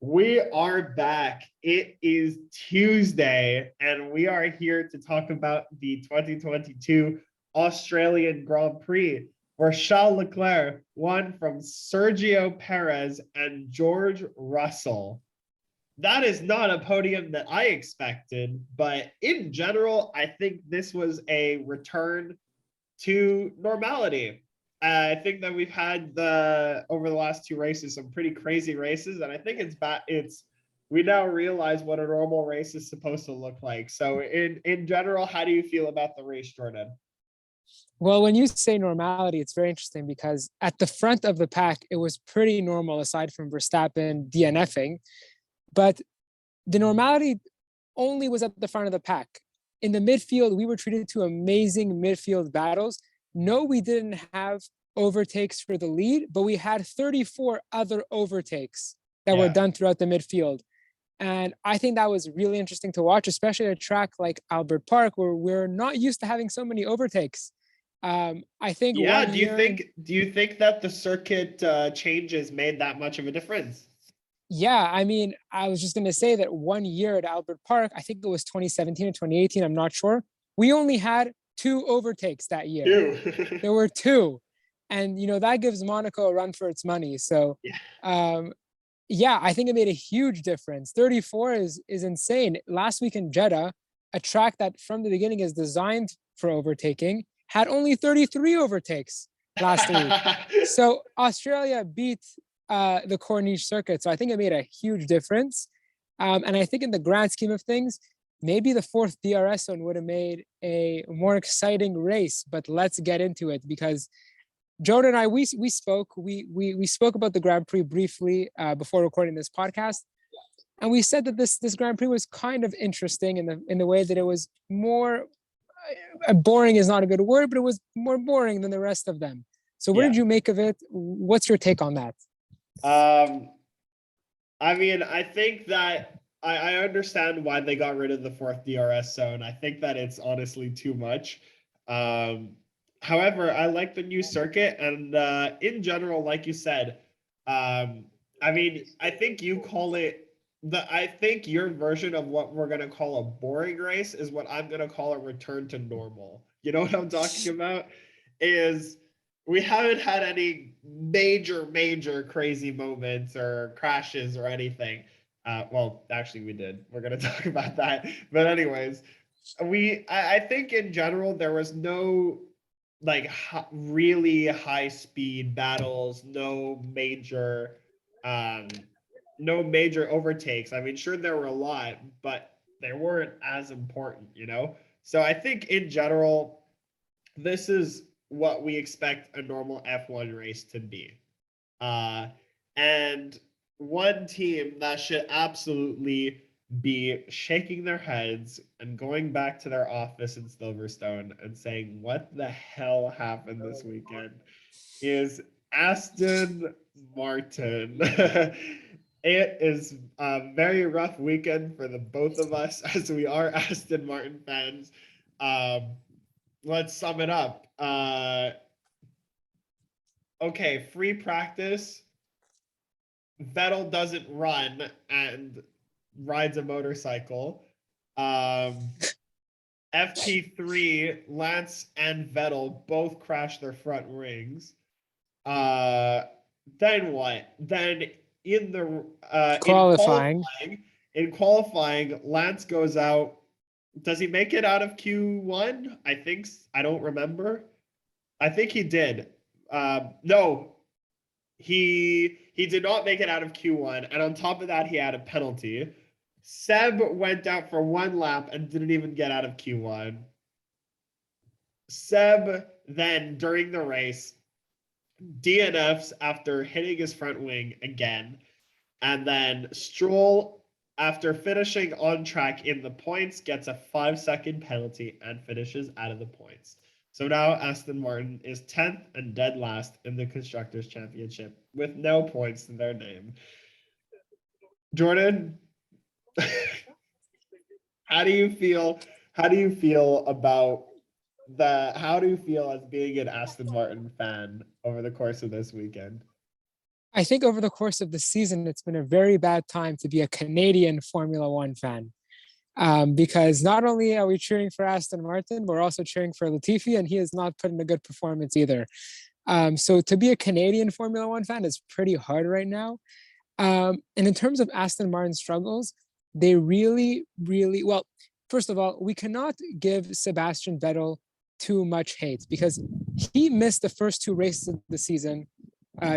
We are back. It is Tuesday, and we are here to talk about the 2022 Australian Grand Prix, where Charles Leclerc won from Sergio Perez and George Russell. That is not a podium that I expected, but in general, I think this was a return to normality. I think that we've had over the last two races some pretty crazy races, and I think it's we now realize what a normal race is supposed to look like. So in general, how do you feel about the race, Jordan? Well, when you say normality, it's very interesting because at the front of the pack, it was pretty normal aside from Verstappen DNFing. But the normality only was at the front of the pack. In the midfield, we were treated to amazing midfield battles. No, we didn't have overtakes for the lead, but we had 34 other overtakes that were done throughout the midfield. And I think that was really interesting to watch, especially at a track like Albert Park, where we're not used to having so many overtakes. I think. Yeah. Do you think that the circuit changes made that much of a difference? Yeah, I mean, I was just going to say that 1 year at Albert Park, I think it was 2017 or 2018, I'm not sure. We only had two overtakes that year. Two. There were two. And, that gives Monaco a run for its money. So, Yeah. yeah, I think it made a huge difference. 34 is insane. Last week in Jeddah, a track that from the beginning is designed for overtaking, had only 33 overtakes last week. So Australia beat the Corniche circuit. So I think it made a huge difference. And I think in the grand scheme of things, maybe the fourth DRS zone would have made a more exciting race. But let's get into it because Jonah and I, we spoke about the Grand Prix briefly before recording this podcast. And we said that this Grand Prix was kind of interesting in the way that it was more boring is not a good word, but it was more boring than the rest of them. So what did you make of it? What's your take on that? I mean, I think that I understand why they got rid of the fourth DRS zone. I think that it's honestly too much. However, I like the new circuit, and in general, like you said, I mean, I think you call it I think your version of what we're gonna call a boring race is what I'm gonna call a return to normal. You know what I'm talking about? Is we haven't had any major crazy moments or crashes or anything. Well, actually, we did. We're gonna talk about that. But anyways, I think in general there was no like really high speed battles, um, no major overtakes. I mean, sure there were a lot, but they weren't as important, you know. So I think in general, this is what we expect a normal F1 race to be. And one team that should absolutely be shaking their heads and going back to their office in Silverstone and saying, what the hell happened this weekend, is Aston Martin. It is a very rough weekend for the both of us as we are Aston Martin fans. Let's sum it up. Okay, free practice. Vettel doesn't run and rides a motorcycle. FP3, Lance and Vettel both crash their front wings. Then what? Then in the in qualifying, Lance goes out. Does he make it out of Q1? I don't remember. I think he did. No, he did not make it out of Q1, and on top of that, he had a penalty. Seb went out for one lap and didn't even get out of Q1. Seb then, during the race, DNFs after hitting his front wing again. And then Stroll, after finishing on track in the points, gets a 5-second penalty and finishes out of the points. So now Aston Martin is 10th and dead last in the Constructors' Championship with no points to their name. Jordan, how do you feel? How do you feel about how do you feel as being an Aston Martin fan over the course of this weekend? I think over the course of the season, it's been a very bad time to be a Canadian Formula One fan. Because not only are we cheering for Aston Martin, we're also cheering for Latifi, and he has not put in a good performance either. So to be a Canadian Formula One fan is pretty hard right now. And in terms of Aston Martin's struggles, they really, really well. First of all, we cannot give Sebastian Vettel too much hate because he missed the first two races of the season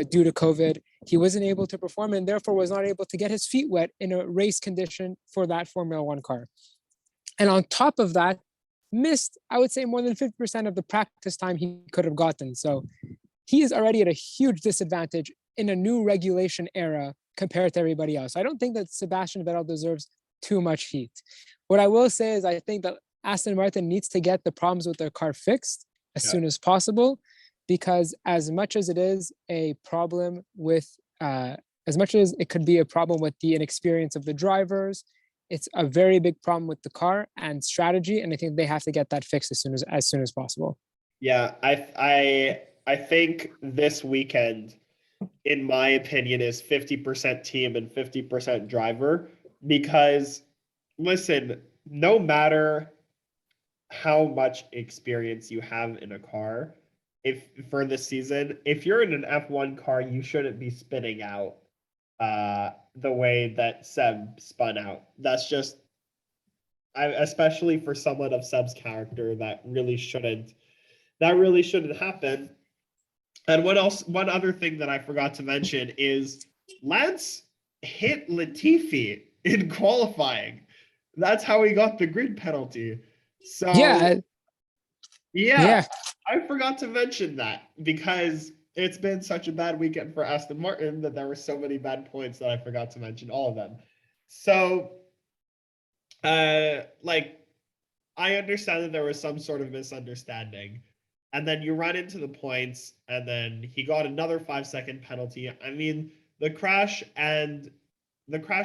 due to COVID. He wasn't able to perform and therefore was not able to get his feet wet in a race condition for that Formula One car. And on top of that, missed, I would say, more than 50% of the practice time he could have gotten. So he is already at a huge disadvantage in a new regulation era compared to everybody else. I don't think that Sebastian Vettel deserves too much heat. What I will say is I think that Aston Martin needs to get the problems with their car fixed as soon as possible, because as much as it is a problem with, as much as it could be a problem with the inexperience of the drivers, it's a very big problem with the car and strategy, and I think they have to get that fixed as soon as possible. Yeah, I think this weekend, in my opinion, is 50% team and 50% driver. Because listen, no matter how much experience you have in a car, if for this season, if you're in an F1 car, you shouldn't be spinning out the way that Seb spun out. That's just, especially for someone of Seb's character, that really shouldn't happen. And what else? One other thing that I forgot to mention is Lance hit Latifi in qualifying. That's how he got the grid penalty. So Yeah, yeah, yeah. I forgot to mention that because it's been such a bad weekend for Aston Martin that there were so many bad points that I forgot to mention all of them. So, like, I understand that there was some sort of misunderstanding, and then you run into the points, and then he got another 5-second penalty. I mean, the crash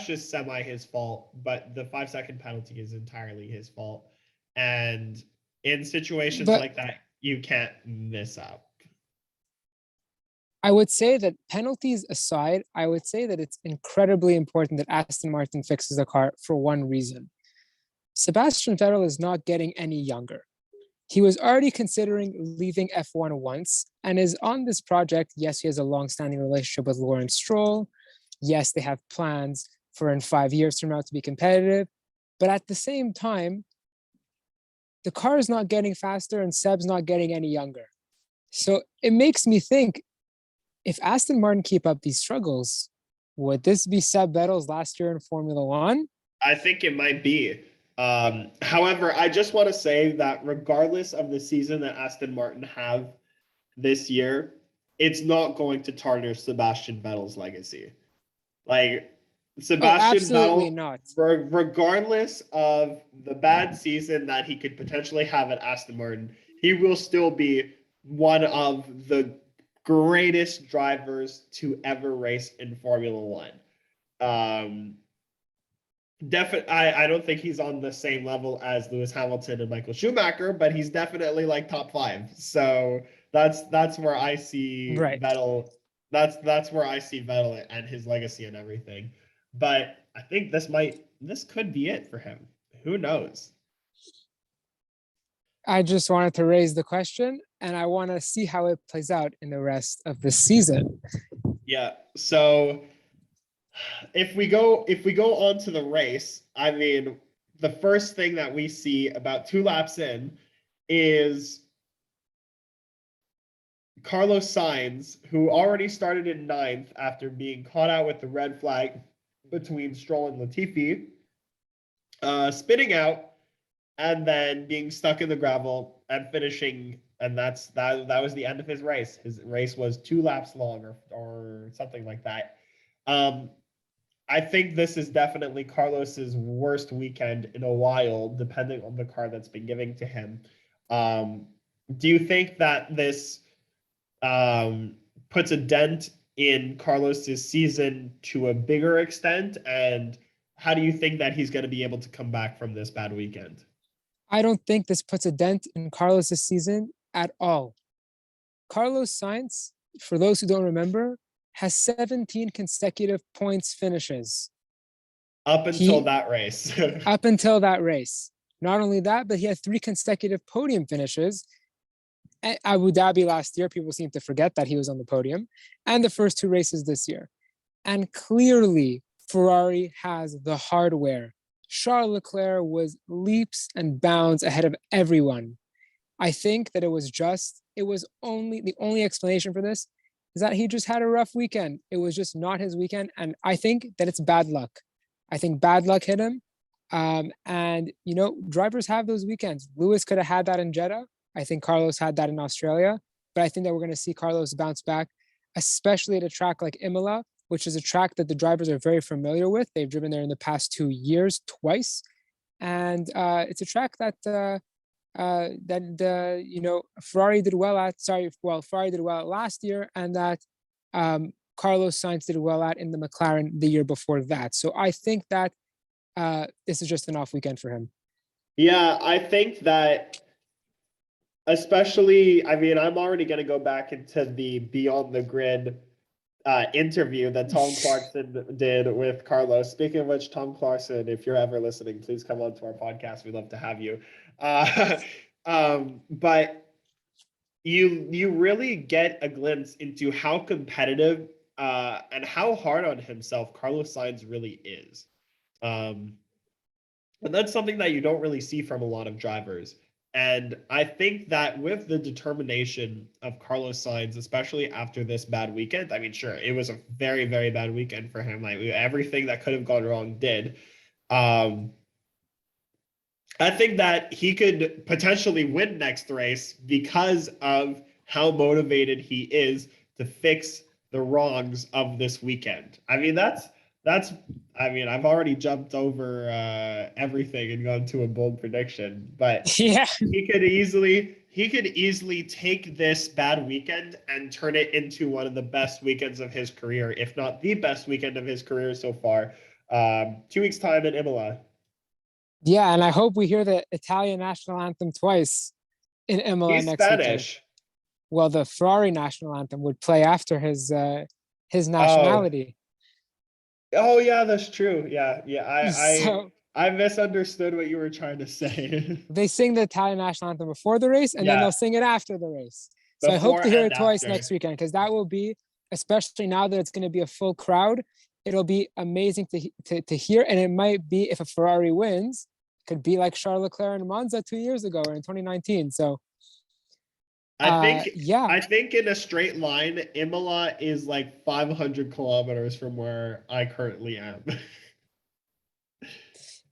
is semi his fault, but the 5-second penalty is entirely his fault. And in situations But like that, you can't miss up. I would say that penalties aside, I would say that it's incredibly important that Aston Martin fixes the car for one reason. Sebastian Vettel is not getting any younger. He was already considering leaving F1 once and is on this project. Yes, he has a long-standing relationship with Lawrence Stroll. Yes, they have plans for in 5 years from now to be competitive. But at the same time, the car is not getting faster and Seb's not getting any younger. So it makes me think, if Aston Martin keep up these struggles, would this be Seb Vettel's last year in Formula One? I think it might be. However, I just want to say that regardless of the season that Aston Martin have this year, it's not going to tarnish Sebastian Vettel's legacy. Like, Oh, Sebastian absolutely Vettel, not. regardless of the bad season that he could potentially have at Aston Martin, he will still be one of the greatest drivers to ever race in Formula One. I don't think he's on the same level as Lewis Hamilton and Michael Schumacher, but he's definitely like top 5. So that's where I see Right. Vettel. That's where I see Vettel and his legacy and everything. But I think this could be it for him. Who knows? I just wanted to raise the question and I want to see how it plays out in the rest of the season. Yeah. So if we go on to the race, I mean, the first thing that we see about 2 laps in is Carlos Sainz, who already started in 9th after being caught out with the red flag between Stroll and Latifi, spinning out and then being stuck in the gravel and finishing, and that was the end of his race. His race was 2 laps long or something like that. I think this is definitely Carlos's worst weekend in a while, depending on the car that's been given to him. Do you think that this puts a dent in Carlos's season to a bigger extent? And how do you think that he's going to be able to come back from this bad weekend? I don't think this puts a dent in Carlos's season at all. Carlos Sainz, for those who don't remember, has 17 consecutive points finishes. Up until that race. Up until that race. Not only that, but he had 3 consecutive podium finishes. At Abu Dhabi last year, people seem to forget that he was on the podium, and the first 2 races this year. And clearly, Ferrari has the hardware. Charles Leclerc was leaps and bounds ahead of everyone. I think that the only explanation for this is that he just had a rough weekend. It was just not his weekend. And I think that it's bad luck. I think bad luck hit him. And, drivers have those weekends. Lewis could have had that in Jeddah. I think Carlos had that in Australia. But I think that we're going to see Carlos bounce back, especially at a track like Imola, which is a track that the drivers are very familiar with. They've driven there in the past 2 years twice. And it's a track that Ferrari did well at. Ferrari did well at last year, and that Carlos Sainz did well at in the McLaren the year before that. So I think that this is just an off weekend for him. Yeah, I think that especially, I'm already going to go back into the Beyond the Grid interview that Tom Clarkson did with Carlos. Speaking of which, Tom Clarkson, if you're ever listening, please come on to our podcast. We'd love to have you. But you really get a glimpse into how competitive and how hard on himself Carlos Sainz really is. And that's something that you don't really see from a lot of drivers. And I think that with the determination of Carlos Sainz, especially after this bad weekend, sure, it was a very, very bad weekend for him. Like everything that could have gone wrong did. I think that he could potentially win next race because of how motivated he is to fix the wrongs of this weekend. I've already jumped over everything and gone to a bold prediction, but yeah, he could easily take this bad weekend and turn it into one of the best weekends of his career, if not the best weekend of his career so far. 2 weeks time in Imola. Yeah, and I hope we hear the Italian national anthem twice in Imola He's next Spanish. weekend. Well, the Ferrari national anthem would play after his nationality. Oh yeah, that's true. Yeah. So I misunderstood what you were trying to say. they sing the Italian national anthem before the race, and then they'll sing it after the race. So I hope to hear it twice next weekend, because that will be, especially now that it's going to be a full crowd, it'll be amazing to hear. And it might be, if a Ferrari wins, could be like Charles Leclerc in Monza 2 years ago or in 2019. So I think in a straight line, Imola is like 500 kilometers from where I currently am.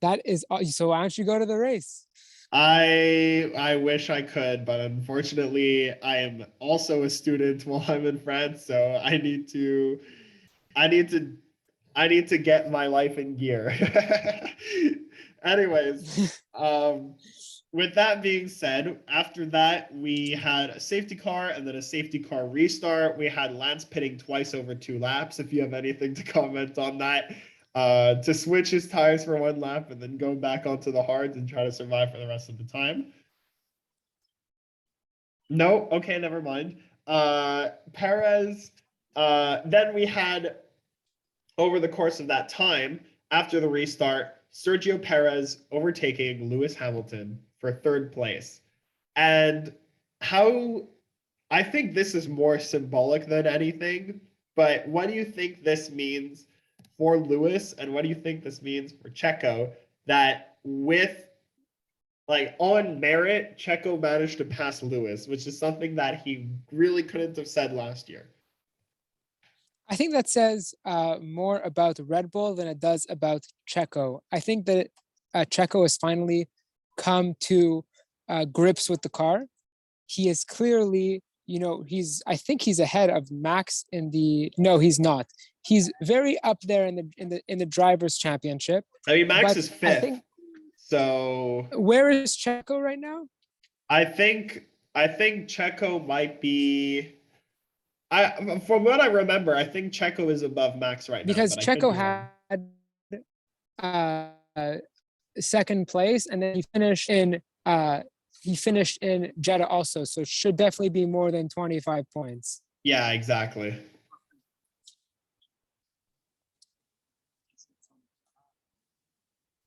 That is, so why don't you go to the race? I wish I could, but unfortunately I am also a student while I'm in France, so I need to get my life in gear. Anyways, with that being said, after that, we had a safety car and then a safety car restart. We had Lance pitting twice over 2 laps. If you have anything to comment on that, to switch his tires for 1 lap and then go back onto the hards and try to survive for the rest of the time. No? Okay, never mind. Perez, then we had, over the course of that time, after the restart, Sergio Perez overtaking Lewis Hamilton for 3rd place. And I think this is more symbolic than anything, but what do you think this means for Lewis, and what do you think this means for Checo, that with, on merit, Checo managed to pass Lewis, which is something that he really couldn't have said last year? I think that says more about Red Bull than it does about Checo. I think that Checo has finally come to grips with the car. He is clearly, I think he's ahead of Max no, he's not. He's very up there in the drivers' championship. Max is 5th. So where is Checo right now? I think Checo might be. From what I remember, I think Checo is above Max right now. Because Checo had 2nd place, and then he finished in Jeddah also, so it should definitely be more than 25 points. Yeah, exactly.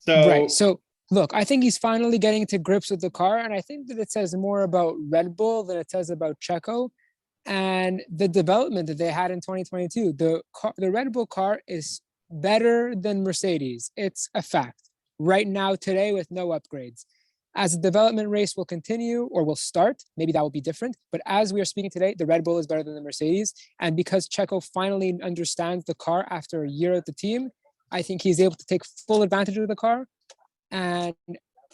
Right. So So look, I think he's finally getting to grips with the car, and I think that it says more about Red Bull than it says about Checo and the development that they had in 2022. The Red Bull car is better than Mercedes. It's a fact. Right now, today, with no upgrades. As the development race will continue or will start, maybe that will be different. But as we are speaking today, the Red Bull is better than the Mercedes. And because Checo finally understands the car after a year at the team, I think he's able to take full advantage of the car. And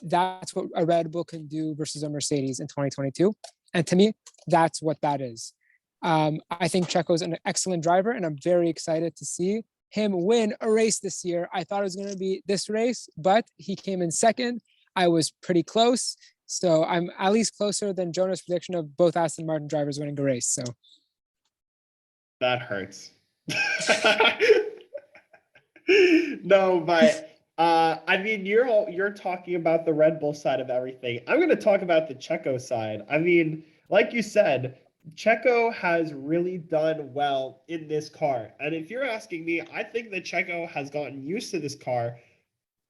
that's what a Red Bull can do versus a Mercedes in 2022. And to me, that's what that is. I think Checo's an excellent driver, and I'm very excited to see him win a race this year. I thought it was going to be this race, but he came in second. I was pretty close. So I'm at least closer than Jonah's prediction of both Aston Martin drivers winning a race. So that hurts. No, but I mean, you're talking about the Red Bull side of everything. I'm going to talk about the Checo side. I mean, like you said, Checo has really done well in this car. And if you're asking me, I think that Checo has gotten used to this car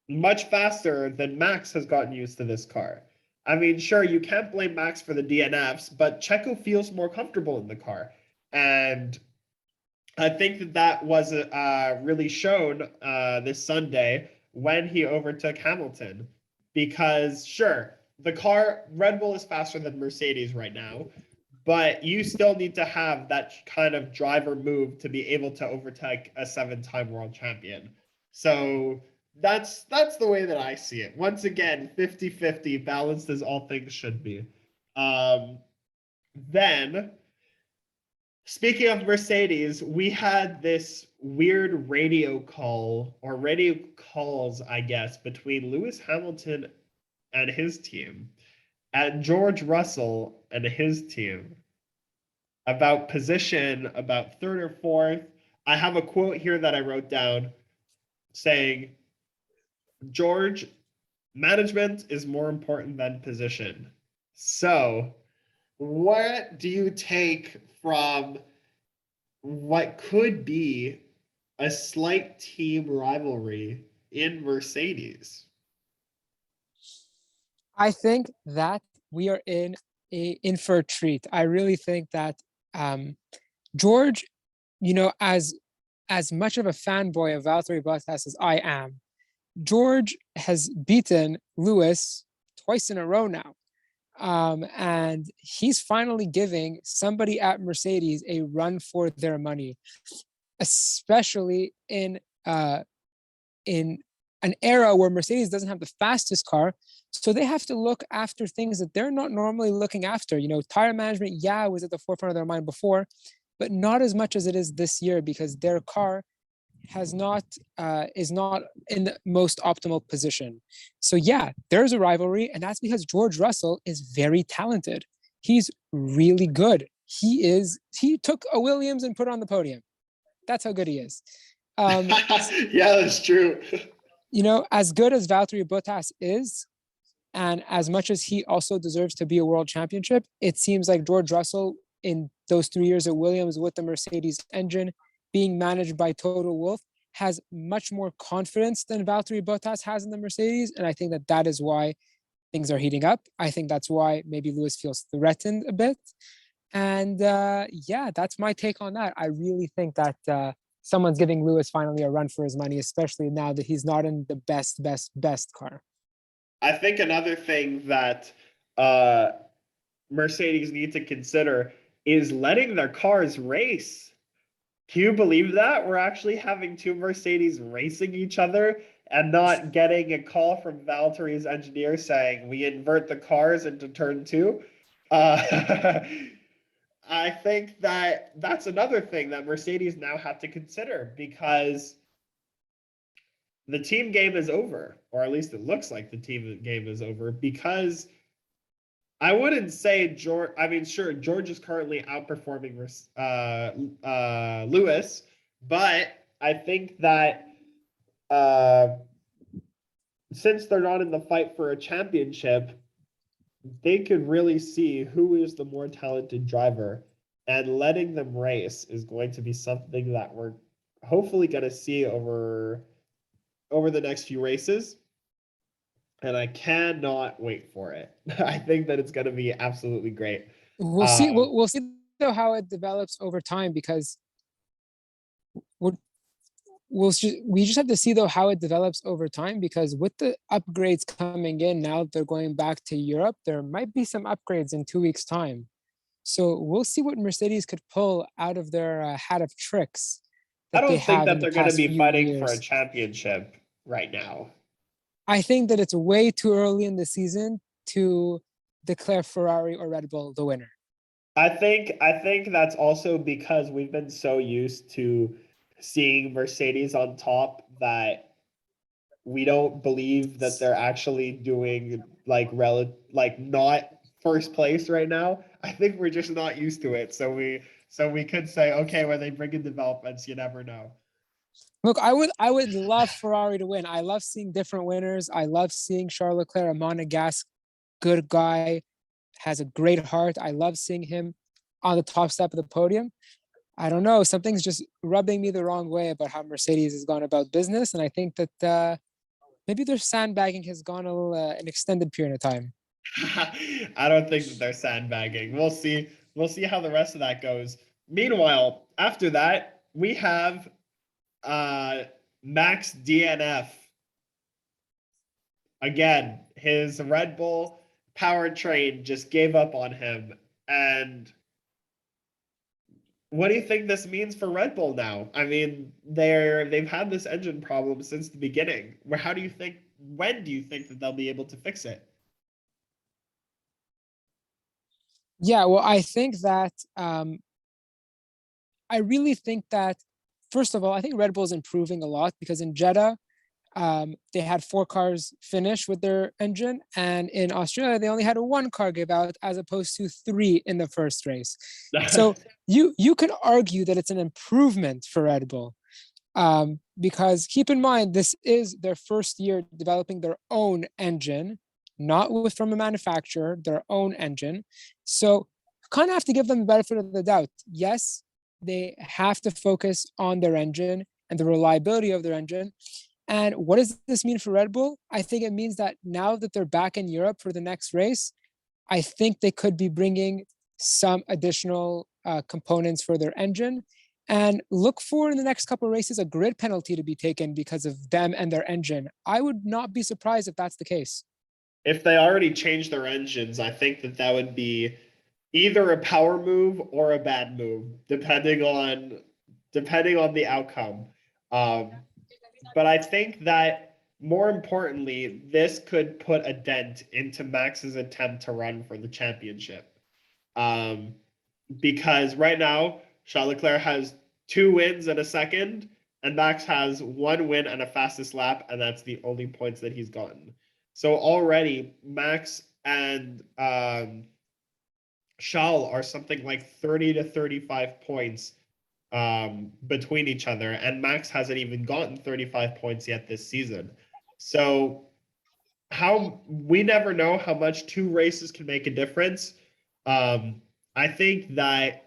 much faster than Max has gotten used to this car. I mean, sure, you can't blame Max for the DNFs, but Checo feels more comfortable in the car. And I think that that was really shown this Sunday when he overtook Hamilton. Because, sure, the car, Red Bull is faster than Mercedes right now, but you still need to have that kind of driver move to be able to overtake a 7-time world champion. So that's the way that I see it. Once again, 50-50, balanced as all things should be. Then, speaking of Mercedes, we had this weird radio call, or radio calls, I guess, between Lewis Hamilton and his team and George Russell and his team about position, about third or fourth. I have a quote here that I wrote down saying, George, management is more important than position. So, what do you take from what could be a slight team rivalry in Mercedes? I think that we are in for a treat. I really think that George, as much of a fanboy of Valtteri Bottas as I am, George has beaten Lewis twice in a row now. And he's finally giving somebody at Mercedes a run for their money, especially in an era where Mercedes doesn't have the fastest car. So they have to look after things that they're not normally looking after. Tire management, was at the forefront of their mind before, but not as much as it is this year because their car is not in the most optimal position. So there's a rivalry, and that's because George Russell is very talented. He's really good. He took a Williams and put it on the podium. That's how good he is. Yeah, that's true. As good as Valtteri Bottas is, and as much as he also deserves to be a world championship, it seems like George Russell in those 3 years at Williams with the Mercedes engine being managed by Toto Wolff has much more confidence than Valtteri Bottas has in the Mercedes. And I think that is why things are heating up. I think that's why maybe Lewis feels threatened a bit. And that's my take on that. I really think that someone's giving Lewis finally a run for his money, especially now that he's not in the best car. I think another thing that Mercedes need to consider is letting their cars race. Can you believe that? We're actually having two Mercedes racing each other and not getting a call from Valtteri's engineer saying we invert the cars into turn two. I think that that's another thing that Mercedes now have to consider because the team game is over, or at least it looks like the team game is over because I wouldn't say George. I mean, sure, George is currently outperforming Lewis, but I think that since they're not in the fight for a championship, they could really see who is the more talented driver, and letting them race is going to be something that we're hopefully going to see over the next few races. and I cannot wait for it. I think that it's going to be absolutely great. We'll see. Um, We'll see though how it develops over time because we're, we just have to see though how it develops over time because with the upgrades coming in now they're going back to Europe, there might be some upgrades in 2 weeks' time. So we'll see what Mercedes could pull out of their hat of tricks I that they don't think have in that the they're going to past be few fighting for a years. championship right now. I think that it's way too early in the season to declare Ferrari or Red Bull the winner. I think that's also because we've been so used to seeing Mercedes on top that we don't believe that they're actually doing like not first place right now. I think we're just not used to it. So we could say, okay, when they bring in developments, you never know. Look, I would love Ferrari to win. I love seeing different winners. I love seeing Charles Leclerc, a Monegasque good guy, has a great heart. I love seeing him on the top step of the podium. I don't know. Something's just rubbing me the wrong way about how Mercedes has gone about business. And I think that maybe their sandbagging has gone an extended period of time. I don't think that they're sandbagging. We'll see. We'll see how the rest of that goes. Meanwhile, after that, we have uh Max DNF. Again, his Red Bull powertrain just gave up on him. And what do you think this means for Red Bull now? I mean, they've had this engine problem since the beginning. How do you think when do you think that they'll be able to fix it? Yeah, well, I think that I really think that first of all, I think Red Bull is improving a lot because in Jeddah, they had 4 cars finish with their engine, and in Australia they only had 1 car give out as opposed to 3 in the first race. So you can argue that it's an improvement for Red Bull because keep in mind this is their first year developing their own engine, not with from a manufacturer, their own engine. So kind of have to give them the benefit of the doubt. Yes, they have to focus on their engine and the reliability of their engine. And what does this mean for Red Bull? I think it means that now that they're back in Europe for the next race, I think they could be bringing some additional components for their engine and look for in the next couple of races a grid penalty to be taken because of them and their engine. I would not be surprised if that's the case. If they already changed their engines, I think that that would be either a power move or a bad move, depending on the outcome. Um, but I think that more importantly, this could put a dent into Max's attempt to run for the championship. Um, because right now, Charles Leclerc has 2 wins and a second, and Max has 1 win and a fastest lap, and that's the only points that he's gotten. So already, Max and Charles are something like 30 to 35 points between each other, and Max hasn't even gotten 35 points yet this season. So how we never know how much 2 races can make a difference. I think that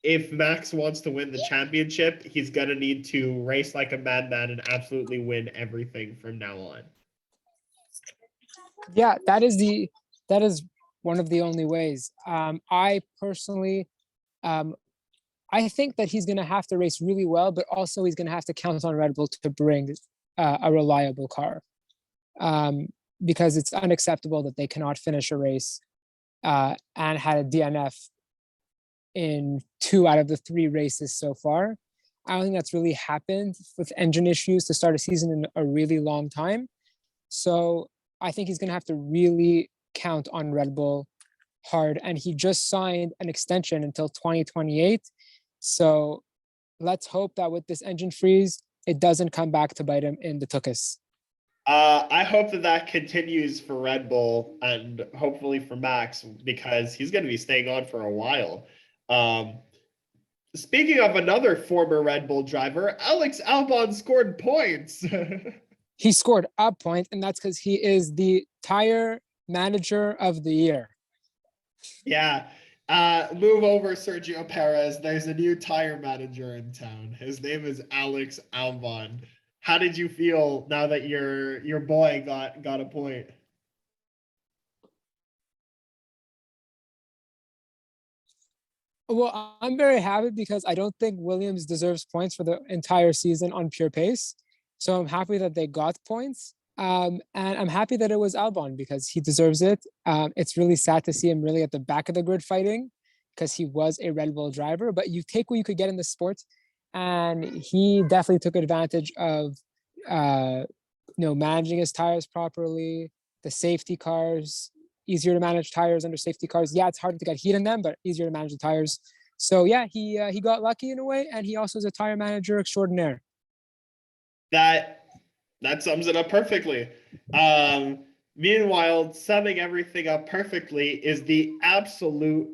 if Max wants to win the championship, he's gonna need to race like a madman and absolutely win everything from now on. Yeah, that is one of the only ways. I personally, um, I think that he's going to have to race really well, but also he's going to have to count on Red Bull to bring a reliable car um, because it's unacceptable that they cannot finish a race and had a DNF in 2 out of the 3 races so far. I don't think that's really happened with engine issues to start a season in a really long time. So I think he's going to have to really count on Red Bull hard. And he just signed an extension until 2028. So let's hope that with this engine freeze, it doesn't come back to bite him in the tuchus. I hope that that continues for Red Bull and hopefully for Max because he's going to be staying on for a while. Um, Speaking of another former Red Bull driver, Alex Albon scored points. He scored a point, and that's because he is the tire manager of the year. Yeah. Move over Sergio Perez. There's a new tire manager in town. His name is Alex Albon. how did you feel now that your boy got a point? Well, I'm very happy because I don't think Williams deserves points for the entire season on pure pace. So I'm happy that they got points. And I'm happy that it was Albon because he deserves it. It's really sad to see him really at the back of the grid fighting because he was a Red Bull driver, but you take what you could get in the sport. And he definitely took advantage of, managing his tires properly, the safety cars, easier to manage tires under safety cars. Yeah, it's harder to get heat in them, but easier to manage the tires. So yeah, he got lucky in a way, and he also is a tire manager extraordinaire. That sums it up perfectly. Meanwhile, summing everything up perfectly is the absolute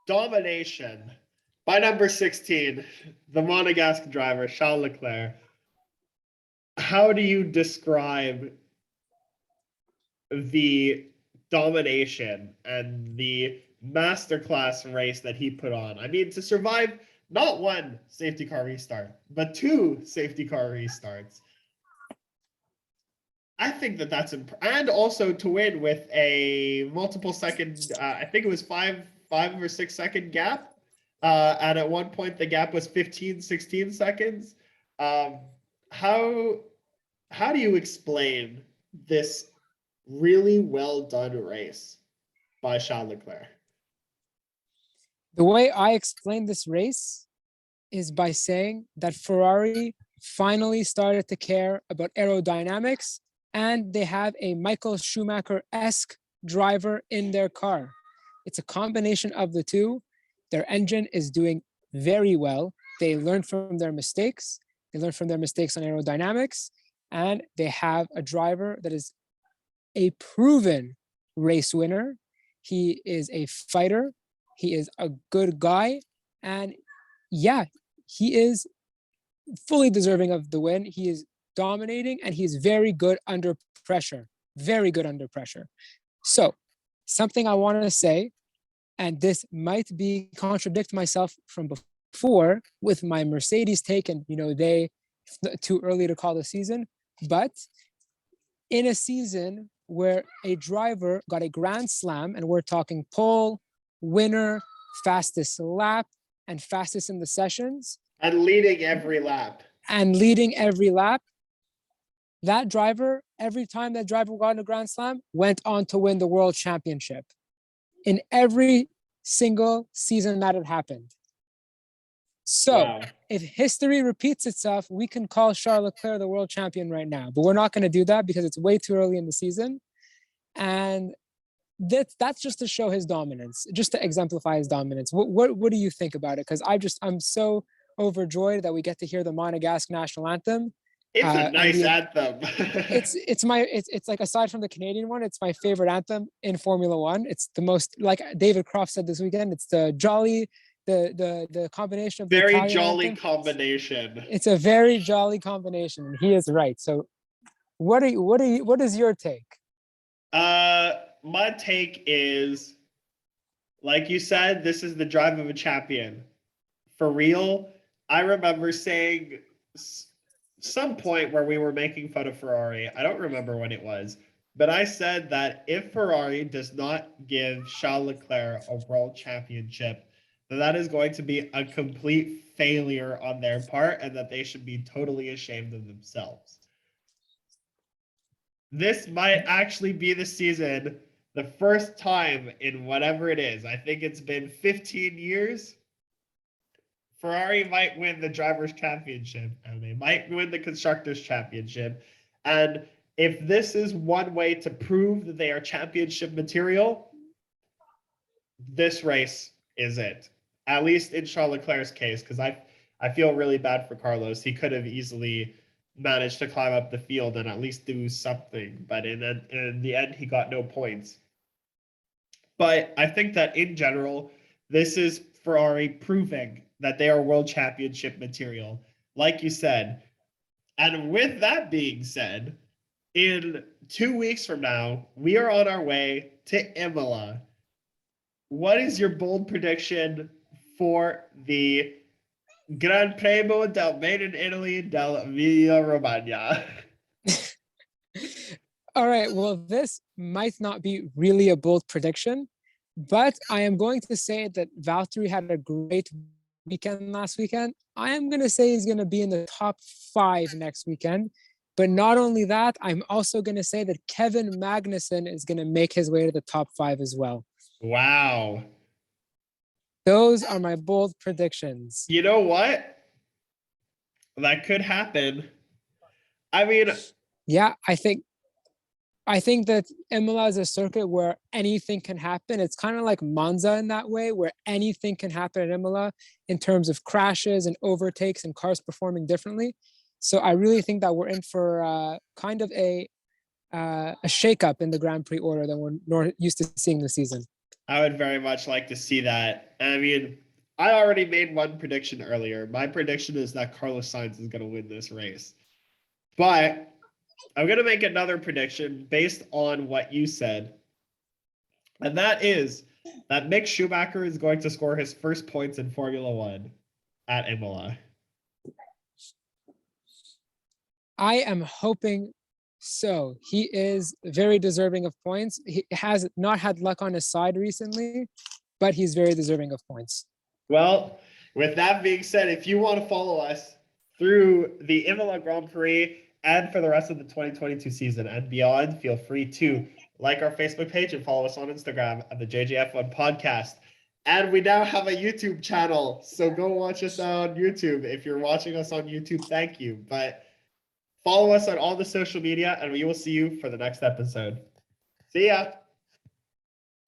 domination by number 16, the Monegasque driver, Charles Leclerc. How do you describe the domination and the masterclass race that he put on? I mean, to survive not one safety car restart, but two safety car restarts. I think that's and also to win with a multiple second. I think it was five or 6 second gap, and at one point the gap was 15, 16 seconds. How do you explain this really well done race by Charles Leclerc? The way I explain this race is by saying that Ferrari finally started to care about aerodynamics, and they have a Michael Schumacher-esque driver in their car. It's a combination of the two. Their engine is doing very well. They learned from their mistakes. They learned from their mistakes on aerodynamics, and they have a driver that is a proven race winner. He is a fighter. He is a good guy. And yeah, he is fully deserving of the win. He is dominating, and he's very good under pressure. Very good under pressure. So, something I want to say, and this might be contradict myself from before with my Mercedes take, and they too early to call the season, but in a season where a driver got a grand slam, and we're talking pole, winner, fastest lap, and fastest in the sessions, and leading every lap. That driver, every time that driver got in a grand slam, went on to win the world championship in every single season that it happened. So if history repeats itself, we can call Charles Leclerc the world champion right now, but we're not going to do that because it's way too early in the season. And that's just to show his dominance, just to exemplify his dominance. What do you think about it? Because I'm so overjoyed that we get to hear the Monegasque national anthem. It's a nice anthem. it's like, aside from the Canadian one, it's my favorite anthem in Formula One. It's the most, like David Croft said this weekend, it's the jolly, the combination of very jolly combination. It's a very jolly combination, and he is right. So what is your take? My take is, like you said, this is the drive of a champion. For real, I remember saying some point where we were making fun of Ferrari. I don't remember when it was, but I said that if Ferrari does not give Charles Leclerc a world championship, then that is going to be a complete failure on their part, and that they should be totally ashamed of themselves. This might actually be the season, the first time in whatever it is, I think it's been 15 years, Ferrari might win the Drivers' Championship, and they might win the Constructors' Championship. And if this is one way to prove that they are championship material, this race is it. At least in Charles Leclerc's case, because I feel really bad for Carlos. He could have easily managed to climb up the field and at least do something, but in the end, he got no points. But I think that in general, this is Ferrari proving that they are world championship material, like you said. And with that being said, in 2 weeks from now, we are on our way to Imola. What is your bold prediction for the Gran Premio del Made in Italy del Emilia Romagna. All right, well, this might not be really a bold prediction, but I am going to say that Valtteri had a great weekend last weekend. I am going to say he's going to be in the top 5 next weekend. But not only that, I'm also going to say that Kevin Magnussen is going to make his way to the top 5 as well. Wow. Those are my bold predictions. You know what? That could happen. I mean, yeah, I think that Imola is a circuit where anything can happen. It's kind of like Monza in that way, where anything can happen at Imola in terms of crashes and overtakes and cars performing differently. So I really think that we're in for kind of a shakeup in the Grand Prix order than we're used to seeing this season. I would very much like to see that. I mean, I already made one prediction earlier. My prediction is that Carlos Sainz is going to win this race. But I'm going to make another prediction based on what you said. And that is that Mick Schumacher is going to score his first points in Formula One at Imola. I am hoping so. He is very deserving of points. He has not had luck on his side recently, but he's very deserving of points. Well, with that being said, if you want to follow us through the Imola Grand Prix and for the rest of the 2022 season and beyond, feel free to like our Facebook page and follow us on Instagram at the JJF1 podcast. And we now have a YouTube channel, so go watch us on YouTube. If you're watching us on YouTube, thank you. But follow us on all the social media, and we will see you for the next episode. See ya.